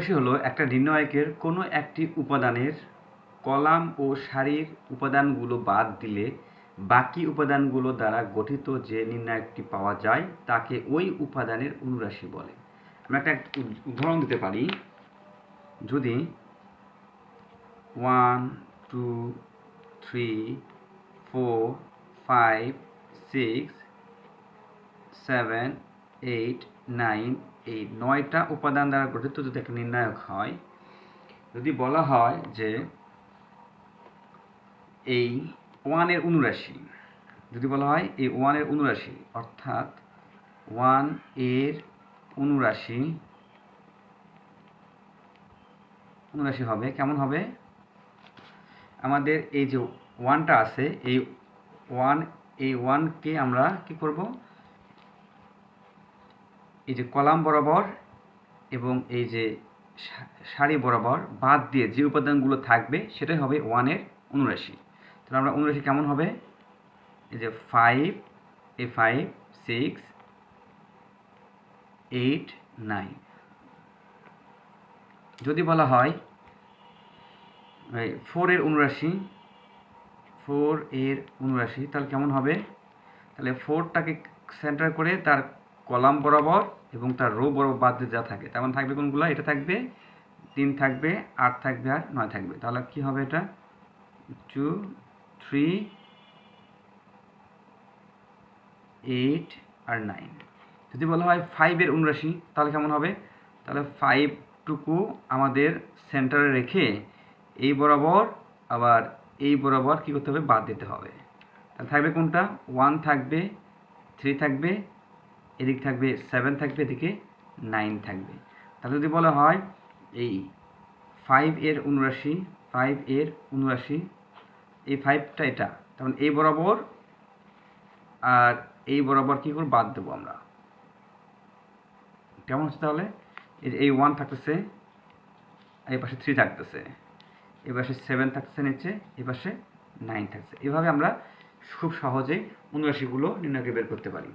রাশি হলো একটা নির্ণায়কের কোনো একটি উপাদানের কলাম ও সারির উপাদানগুলো বাদ দিলে বাকি উপাদানগুলো দ্বারা গঠিত যে নির্ণায়কটি পাওয়া যায় তাকে ওই উপাদানের অনুরাশি বলে। আমরা একটা উদাহরণ দিতে পারি। যদি 1 2 3 4 5 6 7 8 9 এই 9টা উপাদান দ্বারা গঠিত যদি একটা নির্ণায়ক হয়, যদি বলা হয় যে এই 1 এর অনুরাশি, যদি বলা হয় এই 1 এর অনুরাশি, অর্থাৎ 1 এর অনুরাশি হবে কেমন হবে? আমাদের এই যে 1টা আছে, এই 1কে আমরা কি করব, এই যে কলাম বরাবর এবং এই যে সারি বরাবর বাদ দিয়ে যে উপাদানগুলো থাকবে সেটাই হবে 1 এর অনুরাশি। তাহলে আমরা অনুরাশি কেমন হবে? এই যে 5 এই 5 6 8 9। যদি বলা হয় 4 এর অনুরাশি, 4 এর অনুরাশি, তাহলে কেমন হবে? তাহলে 4টাকে সেন্টার করে তার কলাম বরাবর এবং তার রো বরাবর বাদ দিয়ে যা থাকে, তেমন থাকবে কোনগুলো? এটা থাকবে 3 থাকবে, 8 থাকবে আর 9 থাকবে। তাহলে কি হবে? এটা 2 3 8 আর 9। যদি বলা হয় 5 এর অনুরাশি, তাহলে কেমন হবে? তাহলে 5টুকু আমাদের সেন্টারে রেখে এই বরাবর আবার এই বরাবর কী করতে হবে? বাদ দিতে হবে। তাহলে থাকবে কোনটা? 1 থাকবে, 3 থাকবে, এদিক থাকবে 7 থাকবে, এদিকে 9 থাকবে। তাহলে যদি বলা হয় এই 5 এর অনুরাশি, 5 এর অনুরাশি, এই 5টা এটা, তখন এই বরাবর আর এই বরাবর কী করে বাদ দেবো আমরা? কেমন হচ্ছে তাহলে? এই 1 থাকতেছে, এই পাশে 3 থাকতেছে, এই পাশে 7 থাকতেছে নিচে, এই পাশে 9 থাকছে। এভাবে আমরা খুব সহজেই অনুরাশিগুলো নির্ণয় বের করতে পারি।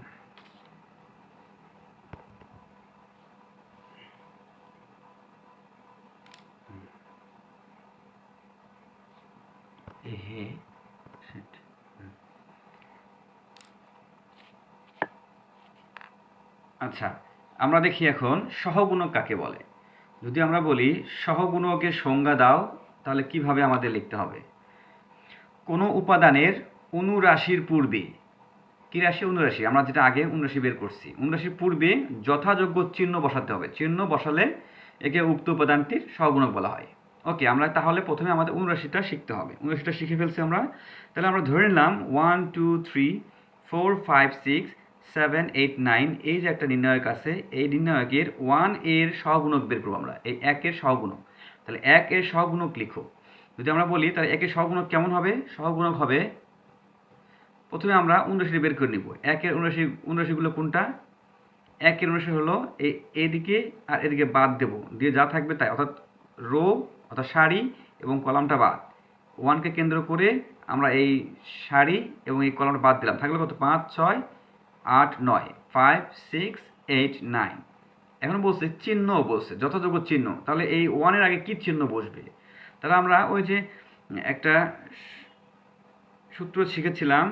আচ্ছা, আমরা দেখি এখন সহগুণক কাকে বলে। যদি আমরা বলি সহগুণকের সংজ্ঞা দাও, তাহলে কিভাবে আমাদের লিখতে হবে? কোনো উপাদানের অনুরাশির পূর্বে, কি রাশি? অনুরাশি। আমরা যেটা আগে অনুরাশি বের করছি, অনুরাশির পূর্বে যথাযোগ্য চিহ্ন বসাতে হবে। চিহ্ন বসালে একে উক্ত উপাদানটির সহগুণক বলা হয়। ওকে, আমরা তাহলে প্রথমে আমাদের অনুরাশিটা শিখতে হবে। অনুরাশিটা শিখে ফেলছি আমরা। তাহলে আমরা ধরে নিলাম 1 2 3 4 5 6 7 8 9 এই যে একটা নির্ণায়ক আছে, এই নির্ণায়কের 1 এর সহগুণক বের করবো আমরা, এই 1 এর সহগুণক। তাহলে 1 এর সহগুণক লিখো। যদি আমরা বলি তাহলে 1 এর সহগুণক কেমন হবে? সহগুণক হবে, প্রথমে আমরা অনুরাশি বের করে নিব। 1 এর অনুরাশিগুলো কোনটা? 1 এর অনুরাশি হলো এদিকে আর এদিকে বাদ দেব, দিয়ে যা থাকবে তাই, অর্থাৎ রো অর্থাৎ সারি এবং কলামটা বাদ। 1কে কেন্দ্র করে আমরা এই সারি এবং এই কলামটা বাদ দিলাম, থাকলে কত? 5 6 8 9 5 6 8 9। এখন বলছে চিহ্ন, বলছে যথাযোগ্য চিহ্ন। তাহলে এই 1 এর আগে কি চিহ্ন বসবে? তাহলে আমরা ওই যে একটা সূত্র শিখেছিলাম,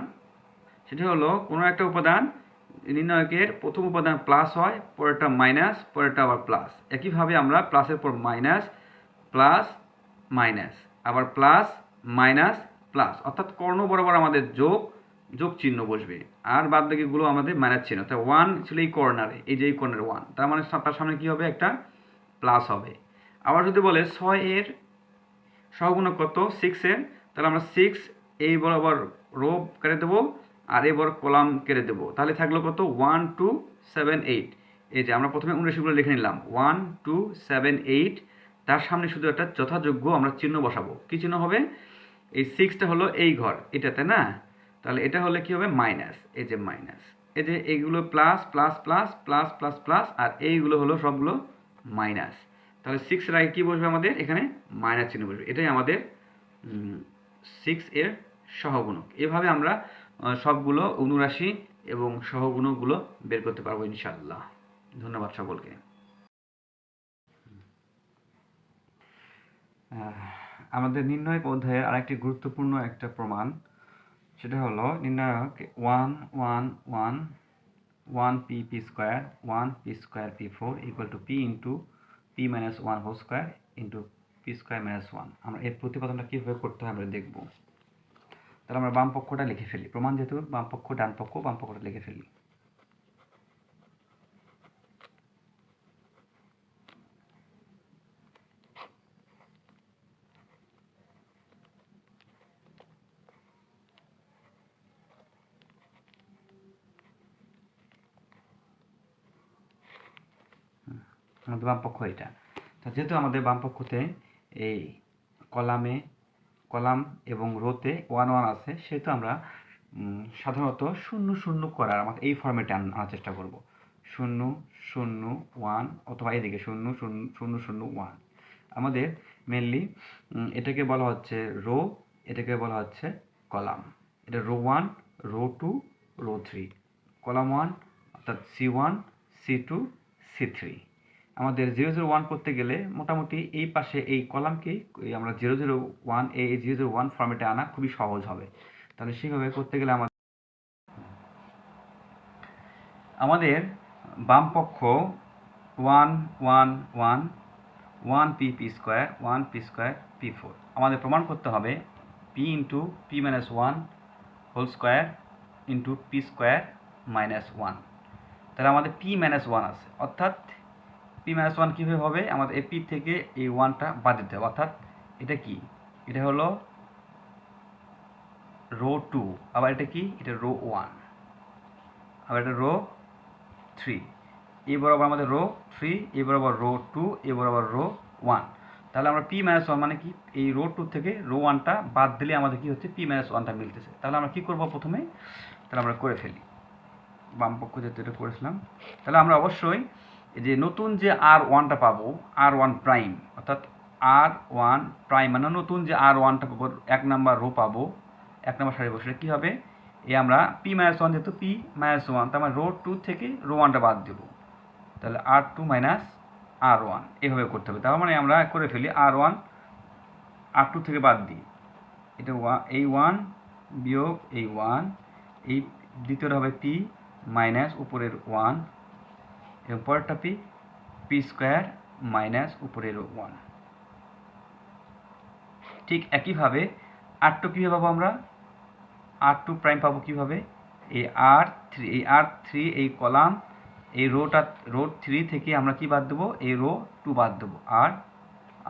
সেটা হলো কোনো একটা উপাদান নির্ণায়কের প্রথম উপাদান প্লাস হয়, পরেরটা মাইনাস, পরেরটা আবার প্লাস। একইভাবে আমরা প্লাসের পর মাইনাস, প্লাস মাইনাস, আবার প্লাস মাইনাস প্লাস, অর্থাৎ কর্ণ বরাবর আমাদের যোগ চিহ্ন বসবে, আর বাদ বাকিগুলো আমাদের মাইনাস চিহ্ন। তাই 1 ছিল এই কর্নারে, এই যে এই কর্নারে 1, তার মানে তার সামনে কী হবে? একটা প্লাস হবে। আবার যদি বলে 6 এর সহগুণক কত? 6 এর, তাহলে আমরা 6 এই বরাবর রো কেটে দেবো আর এই বড় কলাম কেটে দেবো, তাহলে থাকলো কত? 1 2 7 8। এই যে আমরা প্রথমে অনুরাশিগুলো লিখে নিলাম 1 2 7 8, তার সামনে শুধু একটা যথাযোগ্য আমরা চিহ্ন বসাবো। কী চিহ্ন হবে? এই 6টা হলো এই ঘর এটাতে না, তাহলে এটা হলে কি হবে? মাইনাস। এই যে মাইনাস, এই যে এইগুলো plus plus plus plus plus plus, আর এইগুলো হলো সবগুলো মাইনাস। তাহলে 6 এর আগে কী বসবে আমাদের? এখানে মাইনাস চিহ্ন বসবে। এটাই আমাদের 6 এর সহগুণক। এভাবে আমরা সবগুলো অনুরাশি এবং সহগুণকগুলো বের করতে পারবো ইনশাআল্লাহ। ধন্যবাদ সকলকে। আমাদের নির্ণায়ক অধ্যায়ের আরেকটি গুরুত্বপূর্ণ একটা প্রমাণ, সেটা হলো নির্ণায়ক 1 P P square 1 P square P four equal to P into P minus one whole square into P square minus one. আমরা এর প্রতিপাদনটা কীভাবে করতে হয় আমরা দেখব। তাহলে আমরা বাম পক্ষটা লিখে ফেলি, প্রমাণ যেহেতু বাম পক্ষ ডান পক্ষ, বাম পক্ষটা লিখে ফেলি। আমাদের বাম পক্ষ এটা। তো যেহেতু আমাদের বাম পক্ষতে এই কলাম এবং রোতে 1 1 আছে, সেহেতু আমরা সাধারণত 0 0 করার আমাদের এই ফর্মেটে আনার চেষ্টা করব। 0 0 1 অথবা এদিকে 0 0 0 0 1। আমাদের মেনলি এটাকে বলা হচ্ছে রো, এটাকে বলা হচ্ছে কলাম। এটা রো 1, রো 2, রো 3। কলাম 1 অর্থাৎ C1, C2, C3। আমাদের 0 0 1 করতে গেলে মোটামুটি এই পাশে এই কলামকেই আমরা 0 0 1 এই 0 0 1 ফর্মেটে আনা খুবই সহজ হবে। তাহলে সেভাবে করতে গেলে আমাদের বাম পক্ষ 1 1 1 1 P P square 1 P square P four. আমাদের প্রমাণ করতে হবে P into P minus one whole square into P square minus one. তাহলে আমাদের পি মাইনাস ওয়ান আছে, অর্থাৎ পি মাইনাস ওয়ান কীভাবে হবে, আমাদের এই পি থেকে এই ওয়ানটা বাদ দিতে হবে। অর্থাৎ এটা কি, এটা হলো রো 2, আবার এটা কি, এটা রো 1, আবার এটা রো 3। এই বরাবর আমাদের রো 3, এই বরাবর রো 2, এই বরাবর রো 1। তাহলে আমরা পি মাইনাস ওয়ান মানে কি, এই রো 2 থেকে রো 1টা বাদ দিলে আমাদের কি হচ্ছে, পি মাইনাস ওয়ানটা মিলতেছে। তাহলে আমরা কি করব প্রথমে, তাহলে আমরা করে ফেলি। বাম পক্ষ যেহেতু এটা করেছিলাম, তাহলে আমরা অবশ্যই যে নতুন যে আর ওয়ানটা পাবো, আর ওয়ান প্রাইম, অর্থাৎ আর ওয়ান প্রাইম মানে নতুন যে আর ওয়ানটা পাবো, 1 নাম্বার রো পাবো, 1 নাম্বার সারি বসে কী হবে, এই আমরা পি মাইনাস ওয়ান যেহেতু পি মাইনাস ওয়ান, তার মানে রো 2 থেকে রো 1টা বাদ দেবো। তাহলে R2 মাইনাস R1 এভাবে করতে হবে। তার মানে আমরা করে ফেলি R1 R2 থেকে বাদ দিই, এটা এই 1 বিয়োগ এই 1, এই দ্বিতীয়টা হবে পি মাইনাস উপরের 1 এবং পরেরটা পি স্কোয়ার মাইনাস উপরের 1। ঠিক একইভাবে R2 কীভাবে পাবো আমরা, R2 প্রাইম পাবো কীভাবে, এই R3 এই কলাম এই রো 3 থেকে আমরা কি বাদ দেবো, এই রো 2 বাদ দেবো,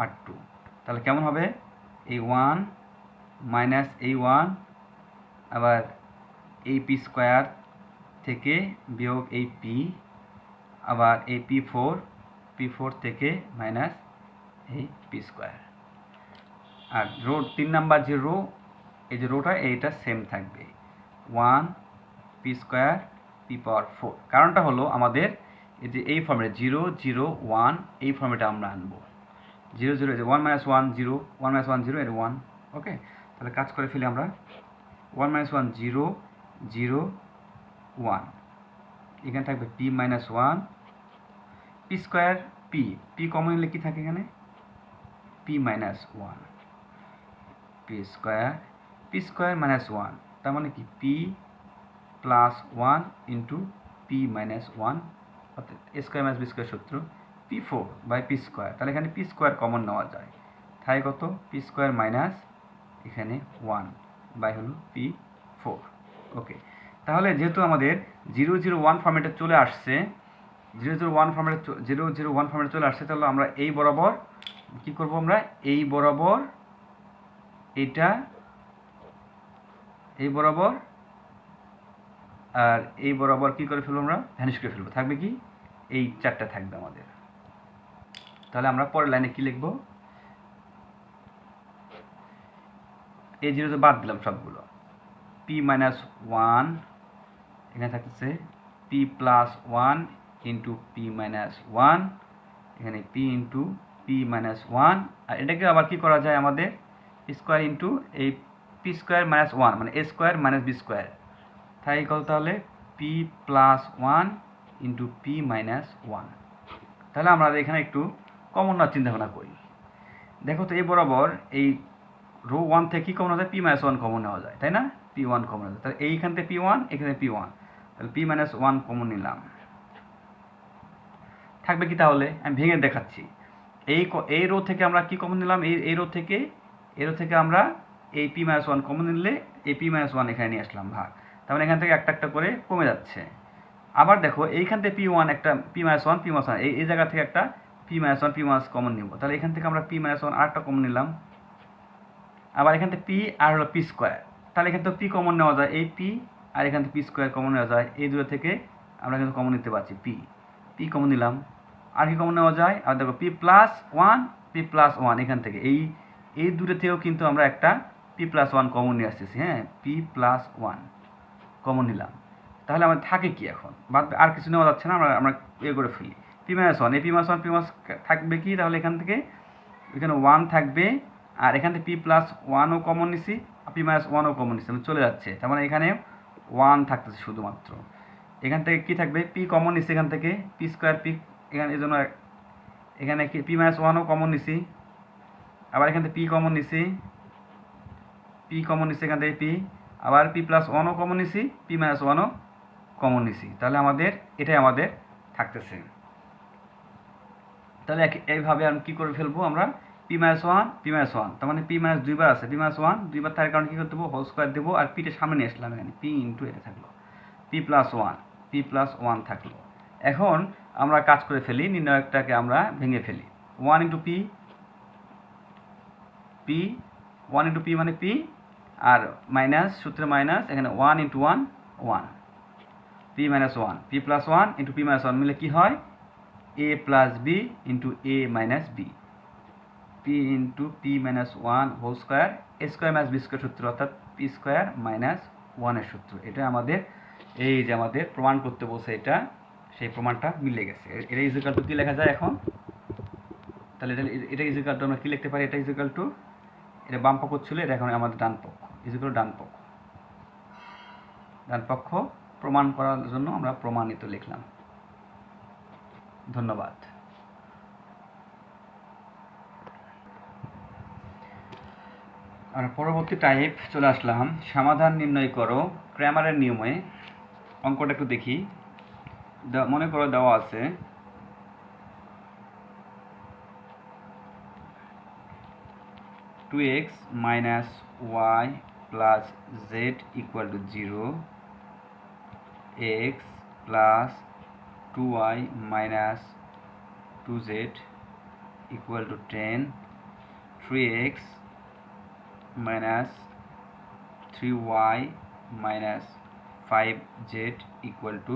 R2। তাহলে কেমন হবে, এই 1 মাইনাস এই 1, আবার এই পি স্কোয়ার থেকে বিয়োগ এই পি, আবার এই পি4 থেকে মাইনাস এই পি স্কোয়ার। আর রো 3 নাম্বার যে রো, এই যে রোটা এইটা সেম থাকবে, 1 পি স্কোয়ার পি পাওয়ার 4। কারণটা হলো আমাদের এই যে এই ফর্মেটে 0 0 1 এই ফর্মেটে আমরা আনবো। 0 0 যে 1 মাইনাস 1 0, 1 মাইনাস 1 0 এর 1। ওকে, তাহলে কাজ করে ফেলি আমরা। 1 মাইনাস 1 0 0 1, এখানে থাকবে P minus 1 P square P common নিলে কি থাকে এখানে, P minus 1 P square minus 1, তার মানে কি P plus 1 into P minus 1, অর্থাৎ এ স্কোয়ার মাইনাস বি স্কোয়ার সূত্র P4 বাই পি স্কোয়ার। তাহলে এখানে পি স্কোয়ার কমন নেওয়া যায়, তাই কত, পি স্কোয়ার মাইনাস এখানে 1 বাই হলো P4। ওকে, তাহলে যেহেতু আমাদের 0 0 1 ফর্মেটে চলে আসছে, 0 0 1 ফর্মেটে চলে আসছে, তাহলে আমরা এই বরাবর কি করব, আমরা এই বরাবর এটা এই বরাবর আর এই বরাবর কি করে ফেলবো, আমরা ভ্যানিশ করে ফেলবো। থাকবে কি, এই 4টা থাকবে আমাদের। তাহলে আমরা পরের লাইনে কি লিখব, এই 0 বাদ দিলাম সবগুলো, পি মাইনাস 1 এখানে থাকছে P plus 1 into P minus 1, এখানে পি ইন্টু পি মাইনাস 1। আর এটাকে আবার কি করা যায়, আমাদের স্কোয়ার ইন্টু এই পি স্কোয়ার মাইনাস 1 মানে এ স্কোয়ার মাইনাস বি স্কোয়ার, তাই কত, তাহলে P plus 1 into P minus 1। তাহলে আমরা এখানে একটু কমন নেওয়ার চিন্তা ভাবনা করি। দেখো তো এই বরাবর এই রো 1 থেকে কী কমন নেওয়া যায়, পি মাইনাস 1 কমন নেওয়া যায়, তাই না? P1 কমন নেওয়া যায়, তাহলে এইখান থেকে P1, এখানে P1, তাহলে P মাইনাস 1 কমন নিলাম। থাকবে কি তাহলে? আমি ভেঙে দেখাচ্ছি। এই রো থেকে আমরা কি কমন নিলাম, এই রো থেকে আমরা এই P মাইনাস 1 কমন নিলে এই P মাইনাস 1 এখানে নিয়ে আসলাম ভাগ, তার মানে এখান থেকে একটা একটা করে কমে যাচ্ছে। আবার দেখো এইখান থেকে P1 একটা P মাইনাস 1 এই জায়গা থেকে একটা P minus 1 P minus common নিব, তাহলে এখান থেকে আমরা P মাইনাস 1 আরেকটা কমন নিলাম। আবার এখান থেকে P আর হলো P স্কোয়ার, তাহলে এখান থেকে P কমন নেওয়া যায়, এই P আর এখান থেকে P স্কোয়ার কমন নেওয়া যায়, এই দুটো থেকে আমরা কিন্তু কমন নিতে পারছি, P কমন নিলাম। আর কি কমন নেওয়া যায়, আর দেখো P প্লাস 1 এখান থেকে এই দুটো থেকেও কিন্তু আমরা একটা P প্লাস 1 কমন নিয়ে আসতেছি। হ্যাঁ, P প্লাস 1 কমন নিলাম, তাহলে আমাদের থাকে কি এখন, বাদ আর কিছু নেওয়া যাচ্ছে না, আমরা করে ফেলি। P মাইনাস 1, এই P মাইনাস 1 থাকবে কি, তাহলে এখান থেকে এখানে 1 থাকবে, আর এখান থেকে P প্লাস 1ও কমন নিছি, P মাইনাস 1ও কমন নিছি, চলে যাচ্ছে, তার মানে এখানে 1 থাকতেছে শুধুমাত্র। এখান থেকে কি থাকবে, P কমন নিছি এখান থেকে, P স্কোয়ার P, এখানে এই জন্য এখানে কি P মাইনাস 1ও কমন নিছি, আবার এখান থেকে P কমন নিছি এখান থেকে P, আবার P প্লাস 1ও কমন নিছি, P মাইনাস 1ও কমন নিছি, তাহলে এটাই আমাদের থাকতেছে। তাহলে এইভাবে আমি কী করে ফেলবো, আমরা P মাইনাস 1, তার মানে P মাইনাস 2বার আছে, P মাইনাস 1 2বার থাকার কারণে কী করতে দেবো, হোল স্কোয়ার দেবো, আর Pটা সামনে নিয়ে আসলাম, এখানে P ইন্টু এটা থাকলো, P প্লাস 1 থাকলো। এখন আমরা কাজ করে ফেলি, নির্ণয়কটাকে আমরা ভেঙে ফেলি। 1 ইন্টু P 1 ইন্টু P মানে P, আর মাইনাস সূত্রে মাইনাস, এখানে 1 into 1 P minus 1, P plus 1 into P minus 1 মিলে কী হয়, A plus B into A minus B, P into P minus 1 whole square, A square minus B square সূত্র, অর্থাৎ P square minus 1-এর সূত্র। এটা আমাদের এই যে আমাদের প্রমাণ করতে বলছে, এটা সেই প্রমাণটা মিলে গেছে। এটা ইজিক্যাল টু কী লেখা যায় এখন, তাহলে এটা ইজিক্যাল টু আমরা কী লিখতে পারি, এটা ইজিক্যাল টু, এটা বাম পক্ষ ছিল, এটা এখন আমাদের ডান পক্ষ, ইজিক্যাল টু ডান পক্ষ প্রমাণ করার জন্য আমরা প্রমাণিত লিখলাম। ধন্যবাদ। আর পরবর্তী টাইপ চলে আসলাম, সমাধান নির্ণয় করো ক্র্যামারের নিয়মে। অঙ্কটা একটু দেখি, মনে করো দেওয়া আছে 2x minus y plus z equal to 0, x plus 2y minus 2z equal to 10, 3x minus 3y minus 5z equal to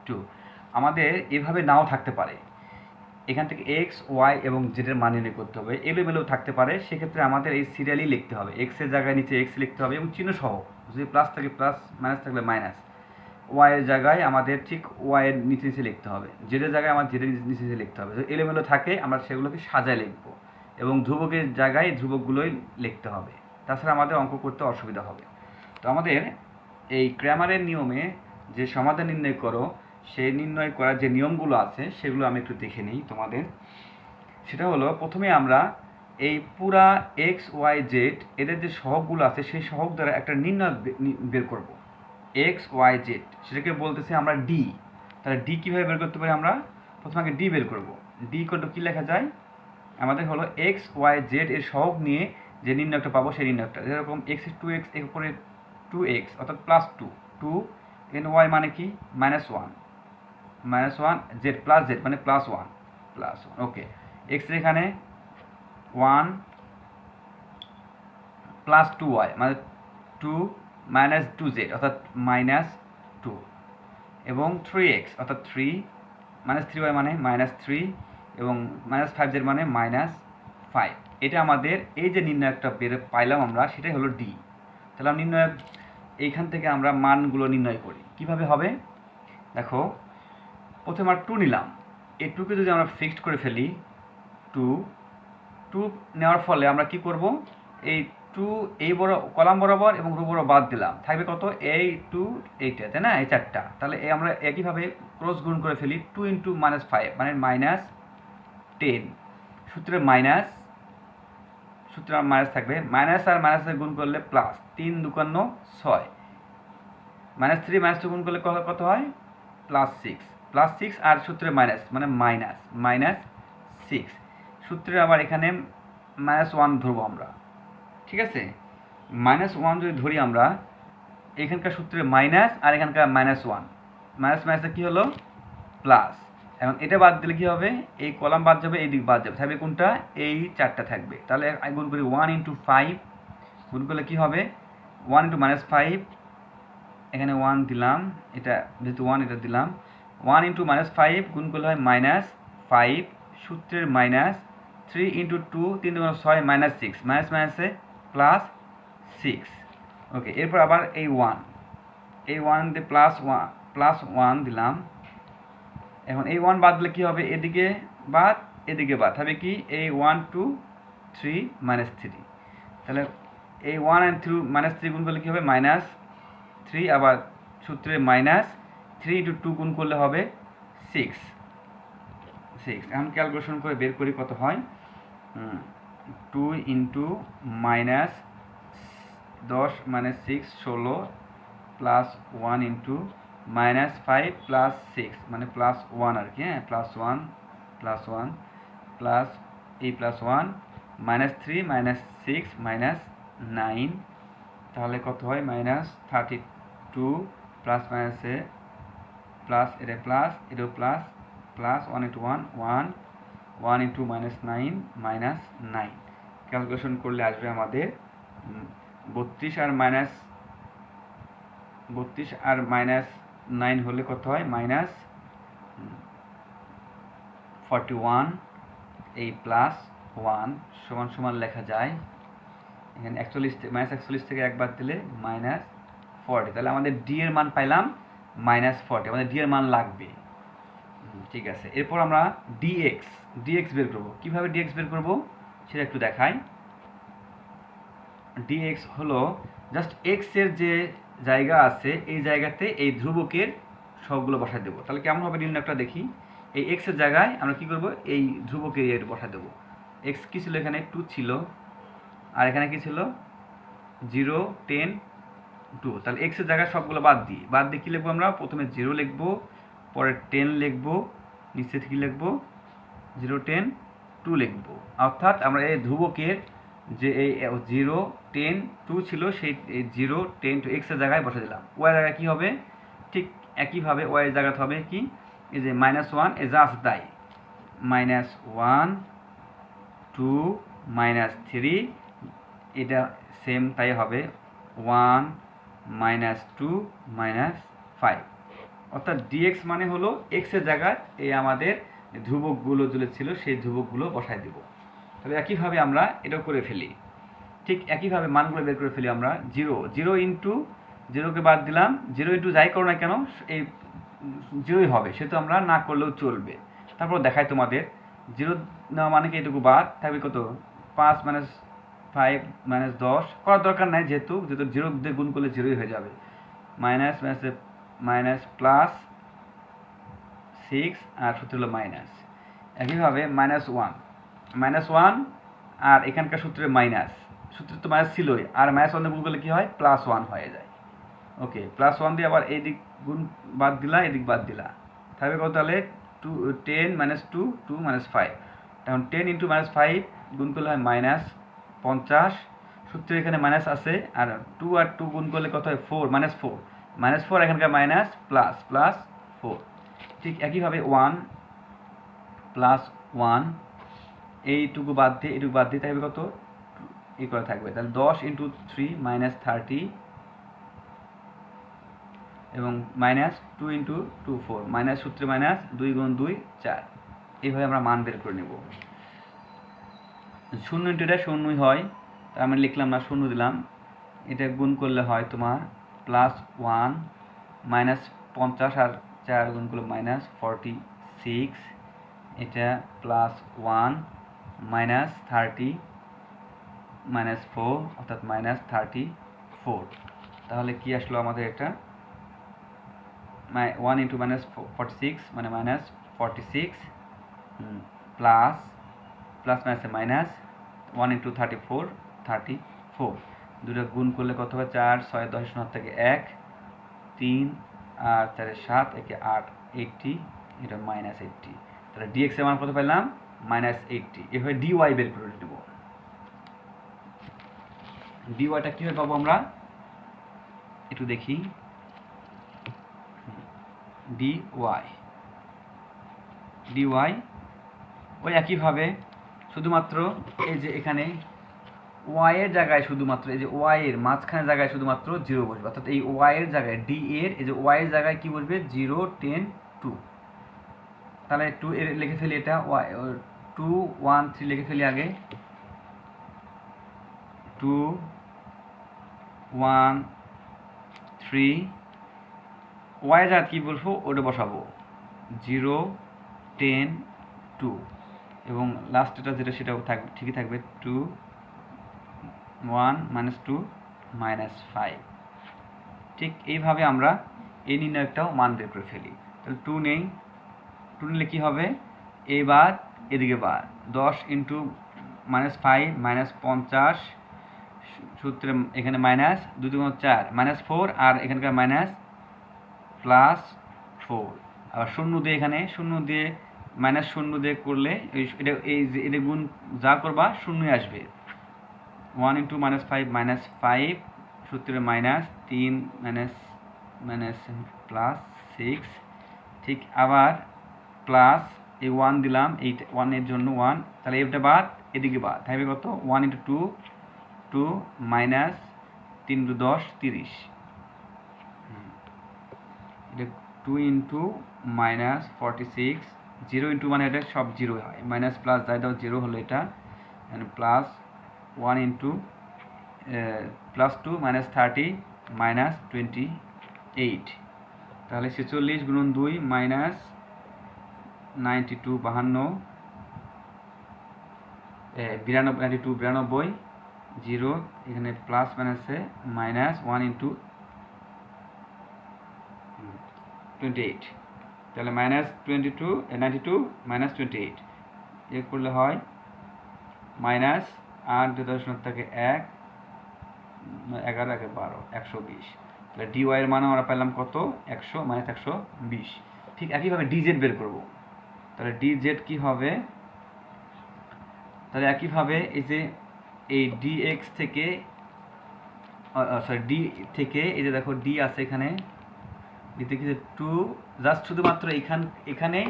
2। আমাদের এভাবে নাও থাকতে পারে, এখান থেকে এক্স ওয়াই এবং জেডের মান নির্ণয় করতে হবে, এলোমেলো থাকতে পারে, সেক্ষেত্রে আমাদের এই সিরিয়ালই লিখতে হবে, এক্সের জায়গায় নিচে এক্স লিখতে হবে এবং চিহ্ন সহ, যদি প্লাস থাকে প্লাস, মাইনাস থাকলে মাইনাস, ওয়াইয়ের জায়গায় আমাদের ঠিক ওয়াইয়ের নিচে নিচে লিখতে হবে, জেডের জায়গায় আমাদের জেডের নিচে নিচে লিখতে হবে। যদি এলোমেলো থাকে আমরা সেগুলোকে সাজায় লিখব, এবং ধ্রুবকের জায়গায় ধ্রুবকগুলোই লিখতে হবে, তাছাড়া আমাদের অঙ্ক করতে অসুবিধা হবে। তো আমাদের এই ক্র্যামারের নিয়মে যে সমাধান নির্ণয় করো, সেই নির্ণয় করার যে নিয়মগুলো আছে সেগুলো আমি একটু দেখে নিই তোমাদের। সেটা হলো, প্রথমে আমরা এই পুরা এক্স ওয়াই জেড এদের যে সহগগুলো আছে সেই সহগ দ্বারা একটা নির্ণয় বের করব, এক্স ওয়াই জেড, সেটাকে বলতেছি আমরা ডি। তাহলে ডি কীভাবে বের করতে পারি, আমরা প্রথমে আগে ডি বের করব। ডি করতে কী লেখা যায়, আমাদের হলো এক্স ওয়াই জেড এর সহগ নিয়ে যে নির্ণয়টা পাবো সেই নির্ণয়টা, যেরকম এক্স 2x এর উপরে 2x অর্থাৎ প্লাস 2 এন ওয়াই মানে কি -1 জেড প্লাস জেড মানে +1 ওকে, এক্স এখানে 1 প্লাস 2y মানে 2 মাইনাস 2z অর্থাৎ -2, এবং 3x অর্থাৎ 3 -3y মানে -3, এবং -5z মানে -5। এটা আমাদের এই যে নির্ণয়কটা পাইলাম আমরা, সেটাই হলো ডি। তাহলে নির্ণয়ক এইখান থেকে আমরা মানগুলো নির্ণয় করি, কিভাবে হবে দেখো। প্রথমে আমরা 2 নিলাম, এই 2কে যদি আমরা ফিক্সড করে ফেলি, 2 নেওয়ার ফলে আমরা কি করব, এই 2 এই বড় কলাম বরাবর এবং রো বরাবর বাদ দিলাম, থাকবে কত, এই 2 এইটা, তাই না, এই চারটা। তাহলে এই আমরা একইভাবে ক্রস গুণ করে ফেলি, 2 × -5 মানে -10, সূত্রে মাইনাস সূত্রে মাইনাস থাকবে, মাইনাস আর মাইনাসে গুণ করলে প্লাস, 3 দুকান্ন 6, -3 -2 গুণ করলে কত হয়, +6 আর সূত্রে মাইনাস মানে -6, সূত্রে আবার এখানে -1 ধরবো আমরা, ঠিক আছে। -1 যদি ধরি আমরা, এখানকার সূত্রে মাইনাস আর এখানকার -1, মাইনাস মাইনাসে কী হলো প্লাস। এখন এটা বাদ দিলে কী হবে, এই কলাম বাদ যাবে, এই দিক বাদ যাবে, থাকবে কোনটা, এই 4টা থাকবে। তাহলে গুণ করি 1 × 5, গুণ করলে কী হবে 1 × -5, এখানে 1 দিলাম, এটা যেহেতু 1 এটা দিলাম, 1 × -5 গুণ করলে হয় -5, সূত্রের মাইনাস, 3 × 2 3 × 6 -6, মাইনাস মাইনাসে +6। ওকে, এরপর আবার এই 1 দিয়ে +1 দিলাম। এখন এই 1 বাদ দিলে কী হবে, এদিকে বাদ এদিকে বাদ, হবে কি এই 1 2 3 -3, তাহলে এই 1 আর 3 গুণ করলে কী হবে -3, আবার সূত্রে -3 × 2 গুণ করলে হবে 6। এখন ক্যালকুলেশন করে বের করি কত হয়, 2 × -10 - 6 16, +1 × -5 + 6 মানে +1 আর কি, হ্যাঁ +1 প্লাস এই +1 -3 -6 -9, তাহলে কত হয় -32, প্লাস মাইনাসে প্লাস, এটা প্লাস এটাও প্লাস, প্লাস 1 × 1 1 1 × -9 -9, ক্যালকুলেশন করলে আসবে আমাদের 32 আর -9 হলে কত হয় -41, এই +1 সমান লেখা যায় এখানে 41, -41 থেকে একবার দিলে -40, তাহলে আমাদের ডি এর মান পাইলাম -40, আমাদের ডি এর মান লাগবে, ঠিক আছে। এরপর আমরা ডিএক্স বের করব। কিভাবে ডিএক্স বের করব সেটা একটু দেখাই। ডিএক্স হলো জাস্ট এক্স এর যে জায়গা আছে এই জায়গাতে এই ধ্রুবকের সবগুলো বসায় দেবো। তাহলে কেমন হবে নির্ণয়টা দেখি। এই এক্স এর জায়গায় আমরা কি করব, এই ধ্রুবকের এর বসায় দেবো। এক্স কি ছিল, এখানে 2 ছিল, আর এখানে কি ছিল 0 10 2, তাহলে এক্স এর জায়গায় সবগুলো বাদ দিয়ে কী লিখবো আমরা, প্রথমে 0 লিখবো, পরে 10 লিখবো, নিচে কি লিখবো 0 10 2 লিখবো। অর্থাৎ আমরা এই ধ্রুবকের যে এই 0 10 2 ছিল সেই 0 10 2 এক্স এর জায়গায় বসে দিলাম। ওয়াই জায়গায় কী হবে, ঠিক একইভাবে ওয়াই এর জায়গাতে হবে কি, এই যে -1 এ যা আছে তাই, -1 2 -3, এটা সেম তাই হবে 1 -2 -5, অর্থাৎ ডিএক্স মানে হলো এক্স এর জায়গায় এই আমাদের ধ্রুবকগুলো যেগুলো ছিল সেই ধ্রুবকগুলো বসায় দেব। তবে একইভাবে আমরা এটাও করে ফেলি, ঠিক একইভাবে মানগুলো বের করে ফেলি আমরা। 0 ইন্টু 0কে বাদ দিলাম, 0 ইন্টু যাই করো না কেন এই 0ই হবে, সেহেতু আমরা না করলেও চলবে। তারপর দেখাই তোমাদের, 0 নেওয়া মানে কি এটুকু বাদ থাকবে কত, 5 - 5 - 10 করার দরকার নাই, যেহেতু 0 দিয়ে গুণ করলে 0ই হয়ে যাবে, মাইনাস প্লাস 6 আর সূত্র হলো মাইনাস। একইভাবে -1 আর এখানকার সূত্রে সূত্রে তো মাইনাস ছিলই, আর -1 দিয়ে গুণ করলে কী হয় +1 হয়ে যায়। ওকে, +1 দিয়ে আবার এই দিক গুণ বাদ দিলা, এদিক বাদ দিলা, থাকবে কত তাহলে 10 - 2 2 - 5, তখন 10 × -5 গুণ করলে হয় -50, সূত্রে এখানে মাইনাস আছে, আর 2 আর 2 গুণ করলে কত হয় 4 -4 এখানকার মাইনাস প্লাস 4। ঠিক একইভাবে 1 +1 এইটুকু বাদ দিয়ে এটুকু বাদ দিয়ে থাকবে কত, এই করে থাকবে, তাহলে 10 × 3 -30, এবং -2 × 2 4, মাইনাস সূত্রে মাইনাস, 2 × 2 4, এইভাবে আমরা মান বের করে নেব। 0 × এটা 0ই হয়, তার আমরা লিখলাম না, 0 দিলাম, এটা গুণ করলে হয় তোমার +1 -50 আর 4 গুণ করলে -46, এটা +1 -30 -4 অর্থাৎ -34, তাহলে কি আসলো আমাদের এটা 1 × -46 মানে -46, প্লাস মাইনাসে মাইনাস, 1 ইন্টু 34 34, দুটো গুণ করলে কত হবে 4 6 10 শূন্য থেকে 1 3 আর 4 7 একে 8 80, এটা -80। তাহলে dx এর মান কত পেলাম -80। এভাবে dy বের করে দেব। dyটা কিভাবে পাবো আমরা একটু দেখি। dy ওই একইভাবে শুধুমাত্র এই যে এখানে y এর জায়গায় শুধুমাত্র এই যে y এর মাঝখানে জায়গায় শুধুমাত্র 0 বসবে, অর্থাৎ এই y এর জায়গায় d এর এই যে y এর জায়গায় কি বসবে 0 10 2। তাহলে 2 এর লিখে ফেলি, এটা y 2 1 3 লিখে ফেলি আগে। 2 1 3 y এর জায়গায় কি বলবো ওটা বসাবো 0 10 2, এবং লাস্টটা যেটা সেটাও থাকবে ঠিকই থাকবে 2 1 -2 -5। ঠিক এইভাবে আমরা এই নির্ণয়টাও মান বের করে ফেলি। তাহলে 2 নেই, 2 নিলে কী হবে, এবার এদিকে বার 10 ইন্টু -5 -50, সূত্রে এখানে মাইনাস 2 2 4 -4, আর এখানকার মাইনাস +4, আবার শূন্য দিয়ে এখানে শূন্য দিয়ে -0 দিয়ে করলে এটা এই যে এটা গুণ যা করবা শূন্যই আসবে। 1 ইন্টু -5 -5, সূত্রে -3 +6, ঠিক আবার প্লাস এই 1 দিলাম, এই 1 এর জন্য 1, তাহলে এটা বাদ এদিকে বাদ থাকবে কত 1 ইন্টু 2 2 -3 ইন্টু 10 30, এটা 2 ইন্টু -46, 0 ইন্টু মানে এটা সব 0 হয়, মাইনাস প্লাস যাই দাও 0 হলো এটা, প্লাস 1 ইন্টু +2 -30 -28, তাহলে 46 গুণন 2 -92 52 92 0, এখানে প্লাস মাইনাসে -1 ইন্টু 28, তাহলে -92 -28 এ করলে হয় -8 থেকে 1 11 1 12 120, তাহলে dy এর মান আমরা পেলাম কত 100 -120। ঠিক একইভাবে dz বের করব। তাহলে dz কি হবে, তাহলে একইভাবে এই যে এই dx থেকে d থেকে এই যে দেখো d আছে এখানে, দিতে কি 2 জাস্ট শুধুমাত্র এখানে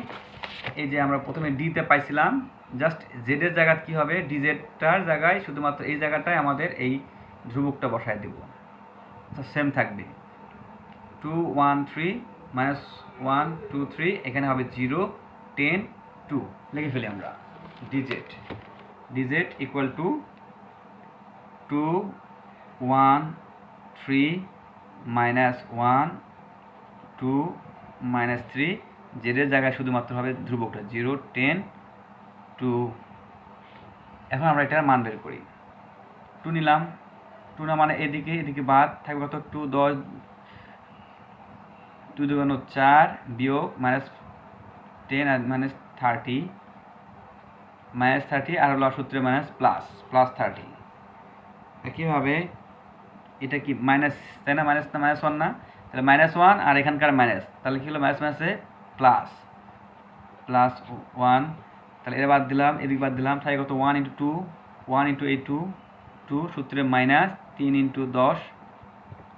এই যে আমরা প্রথমে d তে পাইছিলাম, জাস্ট z এর জায়গা কি হবে dz টার জায়গায় শুধুমাত্র এই জায়গাটায় আমাদের এই ধ্রুবকটা বসায় দেব, সেম থাকবে 2 1 3 -1 2 3, এখানে হবে 0 10 2, লিখে ফেলি আমরা dz ইকুয়াল টু 2 1 3 -1 2 -3, জেডের জায়গায় শুধুমাত্র হবে ধ্রুবকটা 0 10 2। এখন আমরা এটার মান বের করি। 2 নিলাম, 2 না মানে এদিকে বাদ থাকবে কত 2 10 2 2 4 বিয়োগ -10 আর -30 -30, আর হলো সূত্রে +30। একইভাবে এটা কি মাইনাস, তাই না, -1 না, তাহলে -1 আর এখানকার মাইনাস, তাহলে কি হলো মাইনাসে +1, তাহলে এটা বাদ দিলাম এদিকে বাদ দিলাম, তাই কত 1 ইন্টু 2 1 ইন্টু এই 2 সূত্রে -3 ইন্টু 10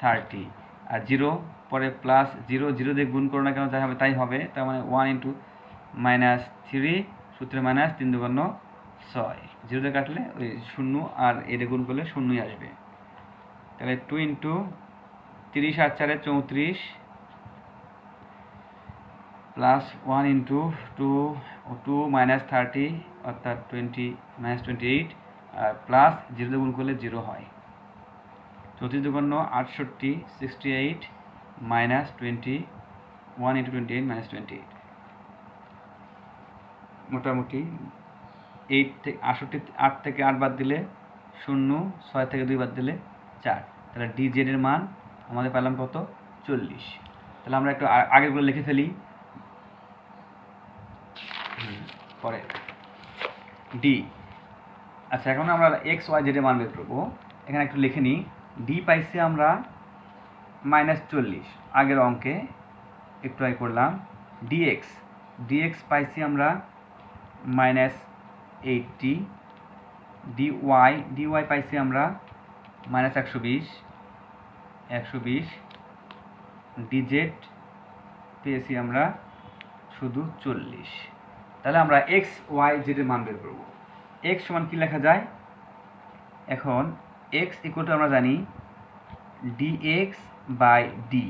30, আর 0 পরে +0 0 দিয়ে গুণ করো না কেন যাই হবে তাই হবে, তার মানে 1 ইন্টু -3 সূত্রে -3 2 6, 0 দিয়ে কাটলে ওই 0 আর এটা গুণ করলে 0ই আসবে। তাহলে 2 ইন্টু 30 আর 4 34 প্লাস 1 ইন্টু 2 -30 অর্থাৎ 28, আর প্লাস 0 দিয়ে গুণ করলে 0 হয়, 34 2 68 68 -20 1 ইন্টু 28 -28, মোটামুটি 8 থেকে 8 থেকে 8 বাদ দিলে 0, 6 থেকে 2 বাদ দিলে 4, তাহলে dz এর মান আমাদের পেলাম কত 40। তাহলে আমরা একটু আগেরগুলো লিখে ফেলি। পরে d আচ্ছা, এখন আমরা এক্স ওয়াই জেডের মান বের করবো। এখানে একটু লিখে নিই। ডি পাইছি আমরা -40, আগের অঙ্কে একটু আগে করলাম। ডিএক্স পাইছি আমরা -80, ডিওয়াই পাইছি আমরা -120, ডিজেড পেয়েছি আমরা শুধু 40। তাহলে আমরা এক্স ওয়াই জেডের মান বের করবো। এক্স সমান কি লেখা যায়? এখন এক্স ইকুয়াল টু আমরা জানি ডিএক্স বাই ডি।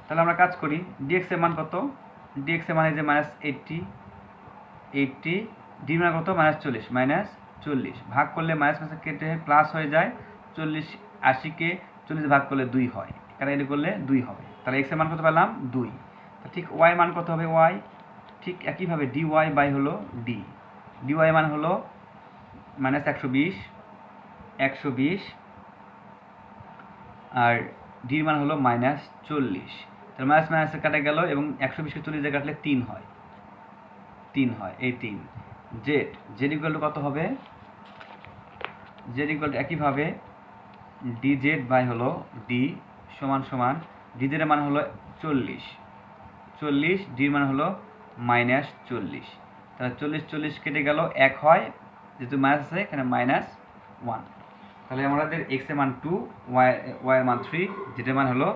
তাহলে আমরা কাজ করি, ডিএক্স এর মান কত? ডিএক্স এর মান এই যে -80, ডি মান কত? -40 ভাগ করলে মাইনাস মাইনাস কেটে প্লাস হয়ে যায়। 40 80-কে 40 ভাগ করলে 2 হয়, এখানে এটি করলে 2 হবে। তাহলে এক্স এর মান কত পেলাম? 2। ঠিক ওয়াই মান কত হবে? ওয়াই ঠিক একইভাবে ডি ওয়াই বাই হলো ডি। ডি ওয়াই মান হলো -120 আর ডির মান হলো -40। তাহলে মাইনাস মাইনাসে কাটা গেল এবং 120-কে 40 দিয়ে কাটলে 3 হয়, এই 3। জেড ইকুয়াল টু কত হবে? জেড ইকুয়াল টু একইভাবে ডি জেড বাই হলো ডি সমান ডি জেডের মান হলো 40, ডির মান হলো -40। তাহলে 40 কেটে গেল 1 হয়, যেহেতু মাইনাস আছে এখানে -1। তাহলে আমাদের এক্স এর মান 2, ওয়াই এর মান 3, জেডের মান হলো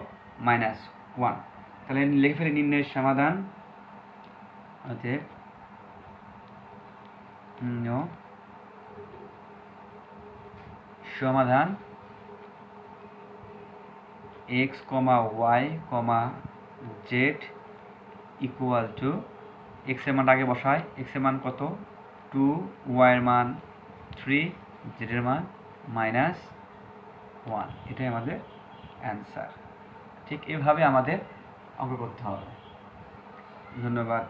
-1। তাহলে লিখে ফেলি নির্ণয়ের সমাধান। অতএব সমাধান x y z equal to, x এর মান আগে বসাই। এক্স এর মান কত? 2, ওয়াই এর মান 3, জেডের মান -1। এটাই আমাদের অ্যান্সার। ঠিক এভাবে আমাদের অঙ্ক করতে হবে। ধন্যবাদ।